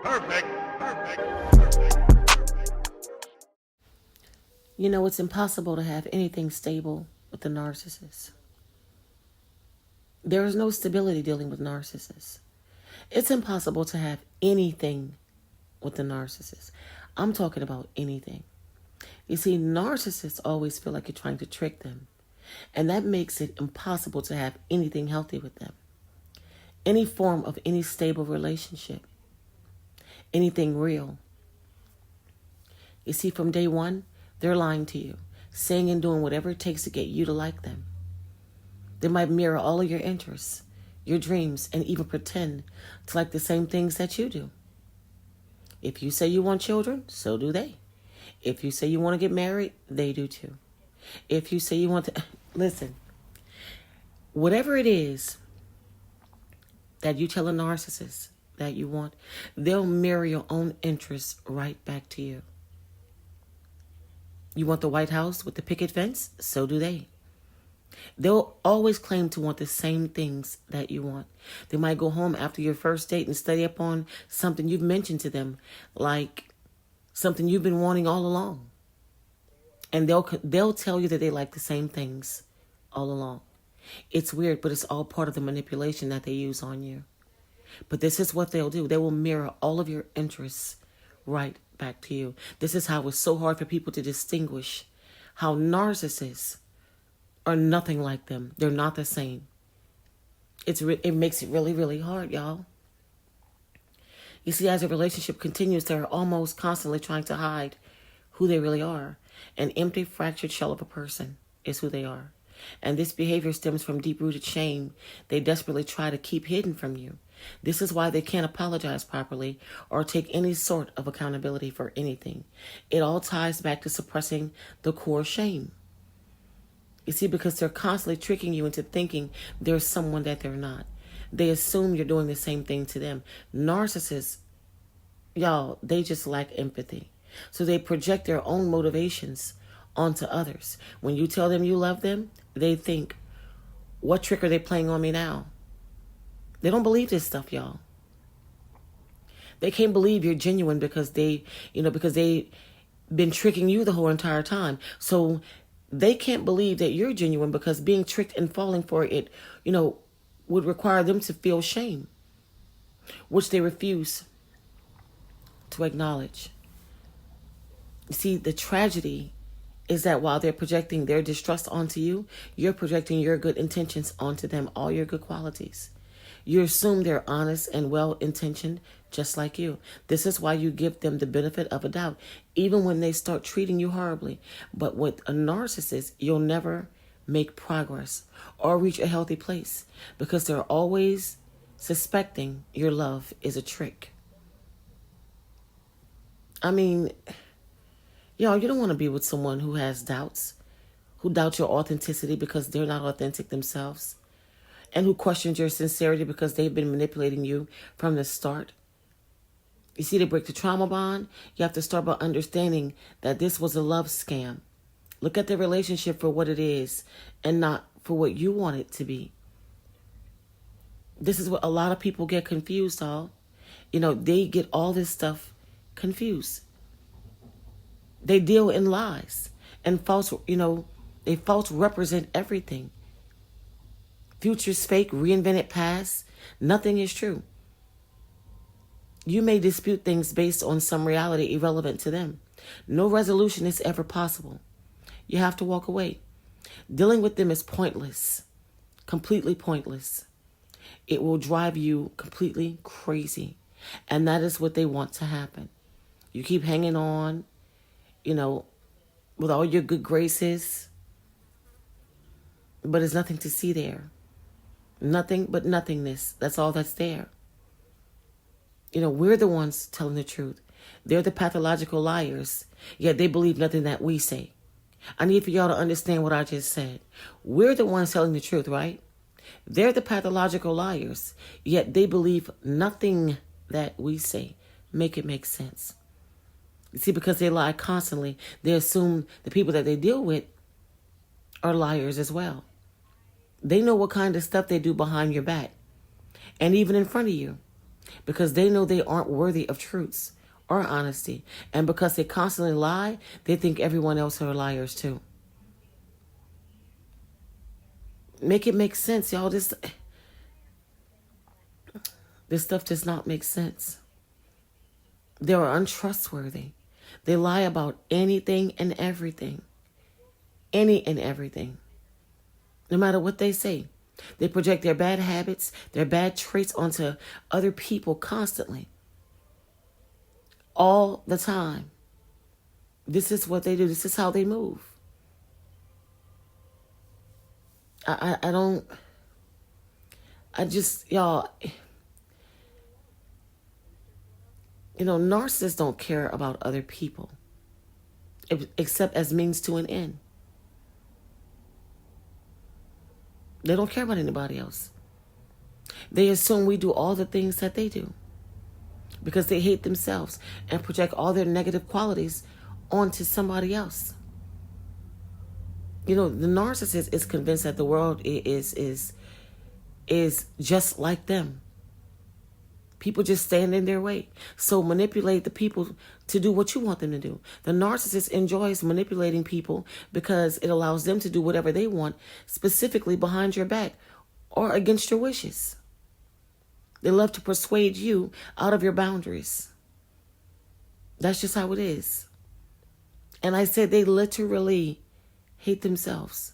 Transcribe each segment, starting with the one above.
Perfect. Perfect. You know, it's impossible to have anything stable with the narcissist. There is no stability dealing with narcissists. It's impossible to have anything with the narcissist. I'm talking about anything. You see, narcissists always feel like you're trying to trick them. And that makes it impossible to have anything healthy with them. Any form of any stable relationship. Anything real. You see, from day one, they're lying to you, saying and doing whatever it takes to get you to like them. They might mirror all of your interests, your dreams, and even pretend to like the same things that you do. If you say you want children, so do they. If you say you want to get married, they do too. If you say you want to... Listen, whatever it is that you tell a narcissist that you want, they'll mirror your own interests right back to you. You want the White House with the picket fence? So do they. They'll always claim to want the same things that you want. They might go home after your first date and study up on something you've mentioned to them, like something you've been wanting all along. And they'll tell you that they like the same things all along. It's weird, but it's all part of the manipulation that they use on you. But this is what they'll do. They will mirror all of your interests right back to you. This is how it's so hard for people to distinguish how narcissists are nothing like them. They're not the same. It makes it really, really hard, y'all. You see, as a relationship continues, they're almost constantly trying to hide who they really are. An empty, fractured shell of a person is who they are. And this behavior stems from deep-rooted shame they desperately try to keep hidden from you. This is why they can't apologize properly or take any sort of accountability for anything. It all ties back to suppressing the core shame. You see, because they're constantly tricking you into thinking they're someone that they're not. They assume you're doing the same thing to them. Narcissists, y'all, they just lack empathy. So they project their own motivations onto others. When you tell them you love them, they think, what trick are they playing on me now? They don't believe this stuff, y'all. They can't believe you're genuine because they've been tricking you the whole entire time. So they can't believe that you're genuine because being tricked and falling for it, would require them to feel shame, which they refuse to acknowledge. You see, the tragedy is that while they're projecting their distrust onto you, you're projecting your good intentions onto them, all your good qualities. You assume they're honest and well-intentioned, just like you. This is why you give them the benefit of a doubt, even when they start treating you horribly. But with a narcissist, you'll never make progress or reach a healthy place because they're always suspecting your love is a trick. I mean, you don't want to be with someone who has doubts, who doubts your authenticity because they're not authentic themselves, and who questions your sincerity because they've been manipulating you from the start. You see, to break the trauma bond, you have to start by understanding that this was a love scam. Look at the relationship for what it is and not for what you want it to be. This is what a lot of people get confused on. They get all this stuff confused. They deal in lies and false, they false represent everything. Future's fake, reinvented past, nothing is true. You may dispute things based on some reality irrelevant to them. No resolution is ever possible. You have to walk away. Dealing with them is pointless, completely pointless. It will drive you completely crazy. And that is what they want to happen. You keep hanging on, with all your good graces, but there's nothing to see there. Nothing but nothingness. That's all that's there. We're the ones telling the truth. They're the pathological liars, yet they believe nothing that we say. I need for y'all to understand what I just said. We're the ones telling the truth, right? They're the pathological liars, yet they believe nothing that we say. Make it make sense. You see, because they lie constantly, they assume the people that they deal with are liars as well. They know what kind of stuff they do behind your back and even in front of you. because they know they aren't worthy of truths or honesty. And because they constantly lie, they think everyone else are liars too. Make it make sense, y'all. This stuff does not make sense. They are untrustworthy. They lie about anything and everything. Any and everything. No matter what they say. They project their bad habits, their bad traits onto other people constantly. All the time. This is what they do. This is how they move. Y'all, narcissists don't care about other people except as means to an end. They don't care about anybody else. They assume we do all the things that they do because they hate themselves and project all their negative qualities onto somebody else. The narcissist is convinced that the world is just like them. People just stand in their way. So manipulate the people to do what you want them to do. The narcissist enjoys manipulating people because it allows them to do whatever they want, specifically behind your back or against your wishes. They love to persuade you out of your boundaries. That's just how it is. And I said they literally hate themselves.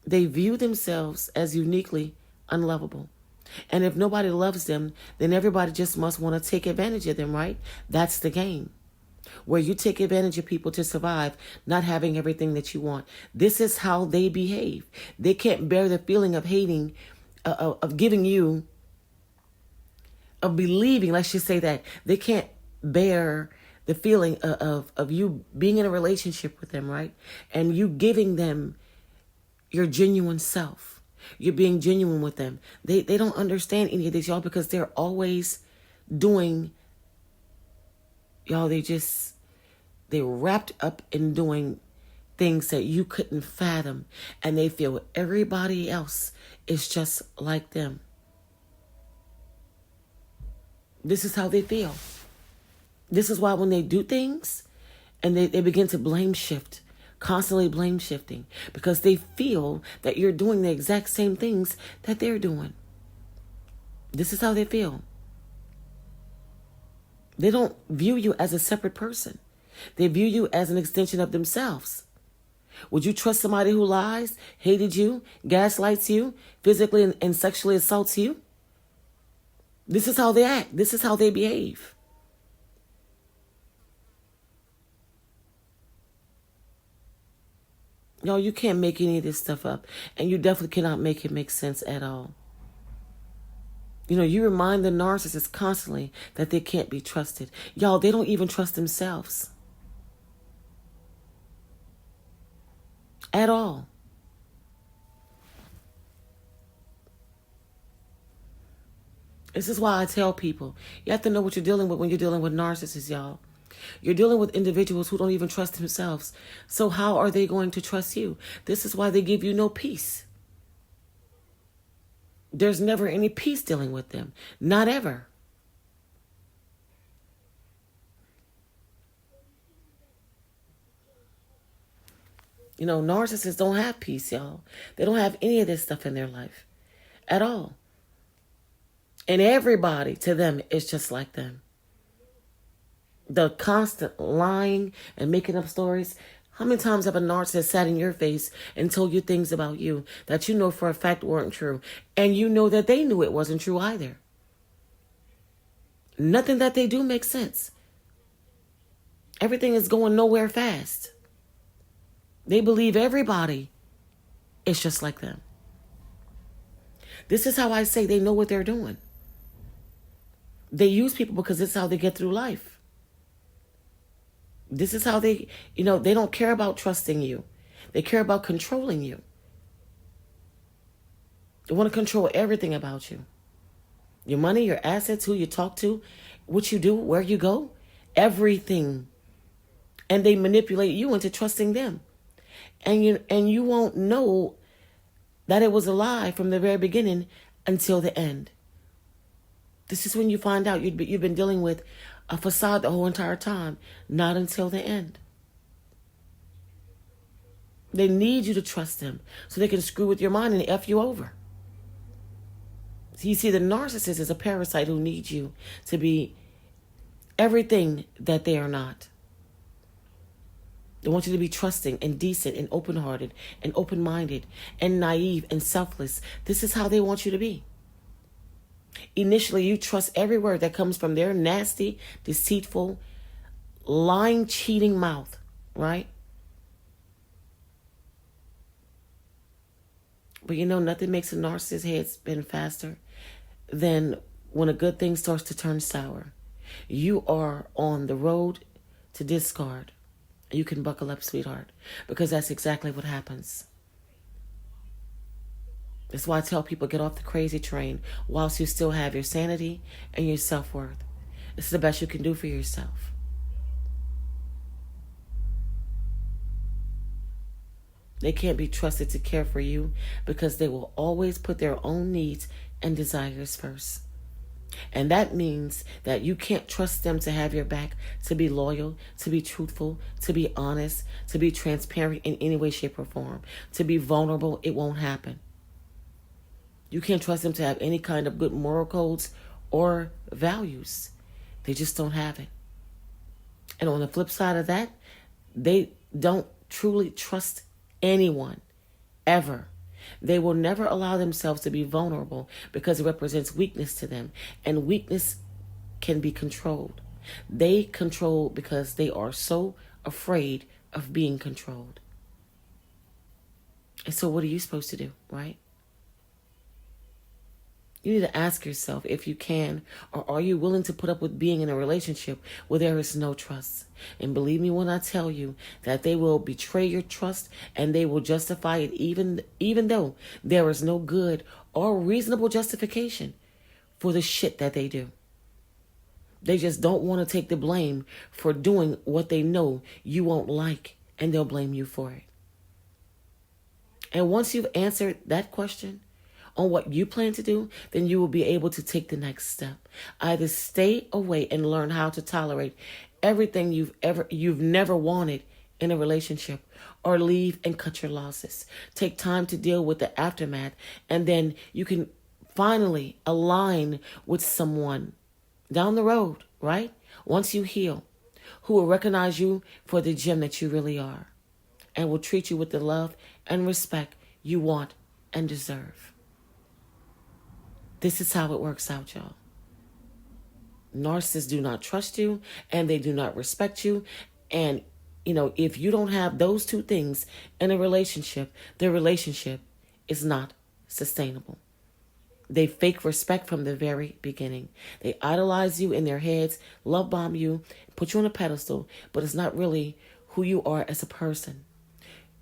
They view themselves as uniquely unlovable. And if nobody loves them, then everybody just must want to take advantage of them, right? That's the game. Where you take advantage of people to survive, not having everything that you want. This is how they behave. They can't bear the feeling of hating, of giving you, of believing, let's just say that. They can't bear the feeling of you being in a relationship with them, right? And you giving them your genuine self. You're being genuine with them. They don't understand any of this, y'all, because they're always doing, y'all, they're wrapped up in doing things that you couldn't fathom. And they feel everybody else is just like them. This is how they feel. This is why when they do things and they begin to blame shift, constantly blame shifting, because they feel that you're doing the exact same things that they're doing. This is how they feel. They don't view you as a separate person. They view you as an extension of themselves. Would you trust somebody who lies, hated you, gaslights you, physically and sexually assaults you? This is how they act. This is how they behave. No, you can't make any of this stuff up. And you definitely cannot make it make sense at all. You remind the narcissist constantly that they can't be trusted. Y'all, they don't even trust themselves. At all. This is why I tell people, you have to know what you're dealing with when you're dealing with narcissists, y'all. You're dealing with individuals who don't even trust themselves. So how are they going to trust you? This is why they give you no peace. There's never any peace dealing with them. Not ever. Narcissists don't have peace, y'all. They don't have any of this stuff in their life at all. And everybody to them is just like them. The constant lying and making up stories. How many times have a narcissist sat in your face and told you things about you that you know for a fact weren't true? And you know that they knew it wasn't true either. Nothing that they do makes sense. Everything is going nowhere fast. They believe everybody is just like them. This is how I say they know what they're doing. They use people because it's how they get through life. This is how they don't care about trusting you. They care about controlling you. They want to control everything about you. Your money, your assets, who you talk to, what you do, where you go, everything. And they manipulate you into trusting them. And you won't know that it was a lie from the very beginning until the end. This is when you find out you've been dealing with a facade the whole entire time. Not until the end. They need you to trust them so they can screw with your mind and F you over. So you see, the narcissist is a parasite who needs you to be everything that they are not. They want you to be trusting and decent and open-hearted and open-minded and naive and selfless. This is how they want you to be. Initially, you trust every word that comes from their nasty, deceitful, lying, cheating mouth, right? But you know, nothing makes a narcissist's head spin faster than when a good thing starts to turn sour. You are on the road to discard. You can buckle up, sweetheart, because that's exactly what happens. That's why I tell people, get off the crazy train whilst you still have your sanity and your self-worth. This is the best you can do for yourself. They can't be trusted to care for you because they will always put their own needs and desires first. And that means that you can't trust them to have your back, to be loyal, to be truthful, to be honest, to be transparent in any way, shape, or form, to be vulnerable. It won't happen. You can't trust them to have any kind of good moral codes or values. They just don't have it. And on the flip side of that, they don't truly trust anyone, ever. They will never allow themselves to be vulnerable because it represents weakness to them. And weakness can be controlled. They control because they are so afraid of being controlled. And so what are you supposed to do, right? You need to ask yourself if you can, or are you willing to put up with being in a relationship where there is no trust? And believe me when I tell you that they will betray your trust and they will justify it even though there is no good or reasonable justification for the shit that they do. They just don't want to take the blame for doing what they know you won't like, and they'll blame you for it. And once you've answered that question on what you plan to do, then you will be able to take the next step. Either stay away and learn how to tolerate everything you've never wanted in a relationship, or leave and cut your losses. Take time to deal with the aftermath, and then you can finally align with someone down the road, right? Once you heal, who will recognize you for the gem that you really are, and will treat you with the love and respect you want and deserve. This is how it works out, y'all. Narcissists do not trust you, and they do not respect you. And, if you don't have those two things in a relationship, the relationship is not sustainable. They fake respect from the very beginning. They idolize you in their heads, love bomb you, put you on a pedestal, but it's not really who you are as a person.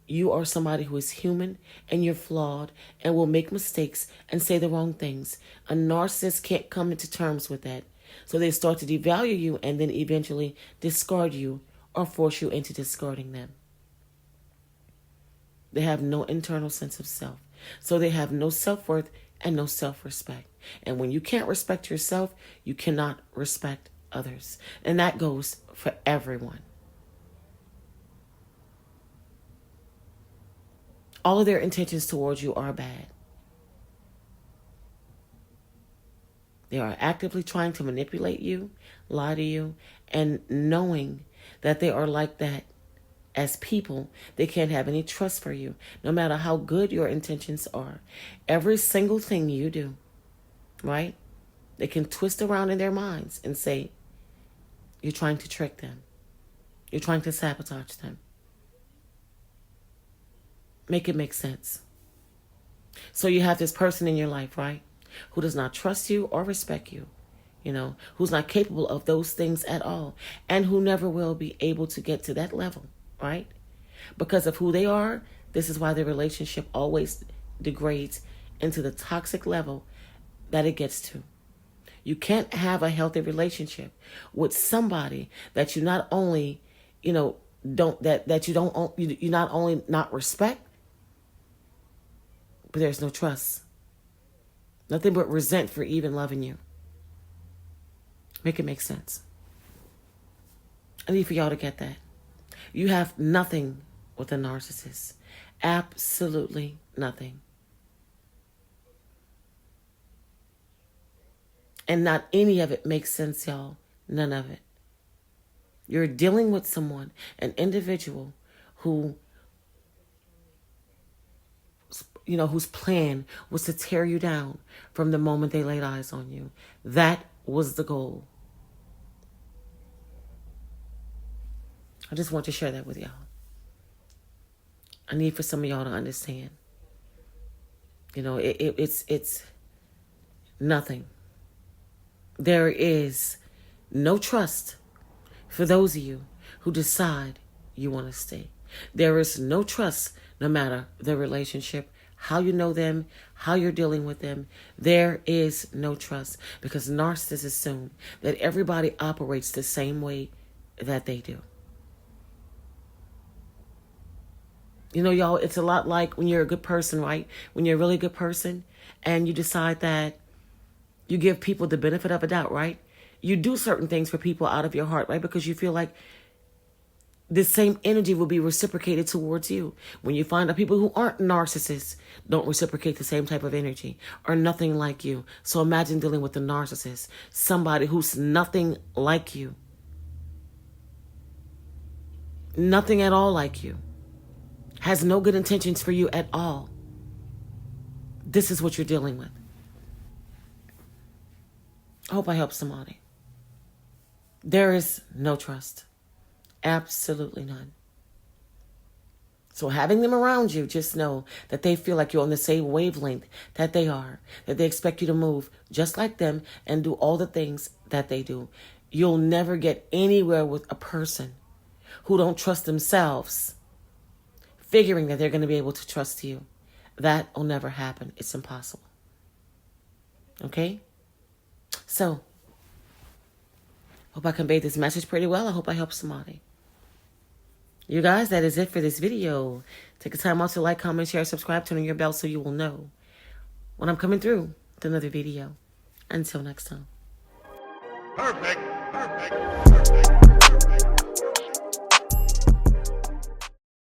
You are somebody who is human, and you're flawed and will make mistakes and say the wrong things. A narcissist can't come into terms with that. So they start to devalue you and then eventually discard you or force you into discarding them. They have no internal sense of self. So they have no self-worth and no self-respect. And when you can't respect yourself, you cannot respect others. And that goes for everyone. All of their intentions towards you are bad. They are actively trying to manipulate you, lie to you, and knowing that they are like that as people, they can't have any trust for you, no matter how good your intentions are. Every single thing you do, right? They can twist around in their minds and say, you're trying to trick them. You're trying to sabotage them. Make it make sense. So you have this person in your life, right, who does not trust you or respect you, who's not capable of those things at all, and who never will be able to get to that level, right? Because of who they are, this is why the relationship always degrades into the toxic level that it gets to. You can't have a healthy relationship with somebody that you not only, you not only not respect, but there's no trust. Nothing but resent for even loving you. Make it make sense. I need for y'all to get that. You have nothing with a narcissist. Absolutely nothing. And not any of it makes sense, y'all. None of it. You're dealing with someone, an individual who, whose plan was to tear you down from the moment they laid eyes on you. That was the goal. I just want to share that with y'all. I need for some of y'all to understand. It's nothing. There is no trust for those of you who decide you want to stay. There is no trust no matter the relationship, how you know them, how you're dealing with them. There is no trust because narcissists assume that everybody operates the same way that they do. Y'all, it's a lot like when you're a good person, right? When you're a really good person and you decide that you give people the benefit of a doubt, right? You do certain things for people out of your heart, right? Because you feel like the same energy will be reciprocated towards you. When you find out people who aren't narcissists don't reciprocate the same type of energy or nothing like you. So imagine dealing with a narcissist, somebody who's nothing like you. Nothing at all like you. Has no good intentions for you at all. This is what you're dealing with. I hope I helped somebody. There is no trust. Absolutely none. So having them around you, just know that they feel like you're on the same wavelength that they are, that they expect you to move just like them and do all the things that they do. You'll never get anywhere with a person who don't trust themselves, figuring that they're going to be able to trust you. That will never happen. It's impossible. Okay? So, hope I conveyed this message pretty well. I hope I helped somebody. You guys, that is it for this video. Take a time out to like, comment, share, subscribe, turn on your bell so you will know when I'm coming through with another video. Until next time. Perfect.